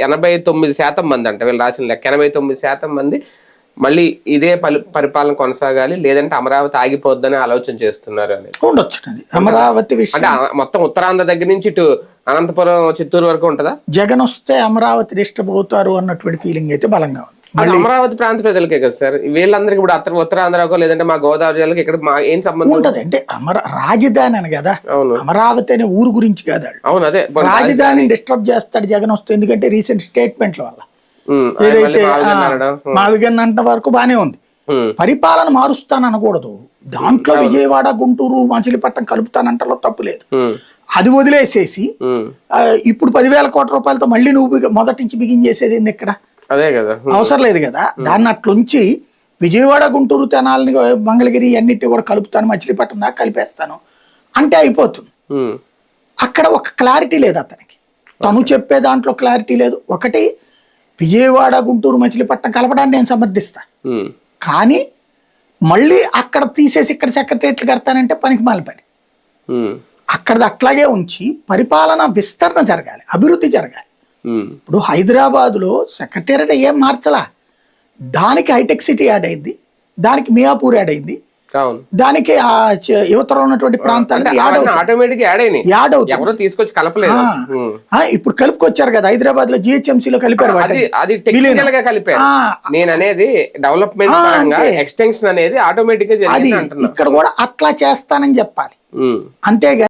89% మంది అంట వీళ్ళు రాసిన లెక్క. 89% మంది మళ్ళీ ఇదే పరిపాలన కొనసాగాలి, లేదంటే అమరావతి ఆగిపోద్దని ఆలోచన చేస్తున్నారు అని ఉండొచ్చు. అమరావతి విషయం అంటే మొత్తం ఉత్తరాంధ్ర దగ్గర నుంచి ఇటు అనంతపురం, చిత్తూరు వరకు ఉంటుందా? జగన్ వస్తే అమరావతి డిస్టర్బ్ అవుతారు అన్నటువంటి ఫీలింగ్ అయితే బలంగా ఉంది. అమరావతి ప్రాంత ప్రజలకే కదా సార్, వీళ్ళందరికీ ఇప్పుడు ఉత్తరాంధ్రకు లేదంటే మా గోదావరి జిల్లాకి ఇక్కడ ఏం సంబంధం ఉంటది? అంటే రాజధాని అని కదా, అమరావతి అనే ఊరు గురించి కదా. అవును, అదే రాజధానిని డిస్టర్బ్ చేస్తాడు జగన్ వస్తే. ఎందుకంటే రీసెంట్ స్టేట్మెంట్ల వల్ల ఏదైతే మావిగన్ అంట వరకు బానే ఉంది. పరిపాలన మారుస్తాను అనకూడదు. దాంట్లో విజయవాడ, గుంటూరు, మచిలీపట్నం కలుపుతానంటలో తప్పు లేదు. అది వదిలేసేసి ఇప్పుడు 10,000 కోట్ల రూపాయలతో మళ్ళీ నువ్వు మొదటి నుంచి బిగిన్ చేసేది ఏంది ఇక్కడ? అదే కదా, అవసరం లేదు కదా. దాన్ని అట్లుంచి విజయవాడ, గుంటూరు, తెనాలని, మంగళగిరి అన్నిటి కూడా కలుపుతాను, మచిలీపట్నం దాకా కలిపేస్తాను అంటే అయిపోతుంది. అక్కడ ఒక క్లారిటీ లేదు అతనికి. తను చెప్పే దాంట్లో క్లారిటీ లేదు. ఒకటి, విజయవాడ, గుంటూరు, మచిలీపట్నం కలపడాన్ని నేను సమర్థిస్తా, కానీ మళ్ళీ అక్కడ తీసేసి ఇక్కడ సెక్రటరియట్లు కడతానంటే పనికి మాల పని. అక్కడది అట్లాగే ఉంచి పరిపాలన విస్తరణ జరగాలి, అభివృద్ధి జరగాలి. ఇప్పుడు హైదరాబాద్లో సెక్రటేరియట్ ఏం మార్చలా, దానికి హైటెక్ సిటీ యాడ్ అయింది, దానికి మియాపూర్ యాడ్ అయింది, దానికి యువతలో ఉన్నటువంటి ప్రాంతాలకు యాడ్ అవుతుంది. తీసుకొచ్చి కలపలేదు. ఇప్పుడు కలుపుకొచ్చారు కదా, హైదరాబాద్ లో జిహెచ్ఎంసీ లో కలిపారు. అది టెక్నికల్ గా కలిపారు. నేను అనేది డెవలప్మెంట్ పరంగా ఎక్స్టెన్షన్ అనేది ఆటోమేటిక్ గా అది ఇక్కడ కూడా అట్లా చేస్తానని చెప్పాలి, అంతేగా.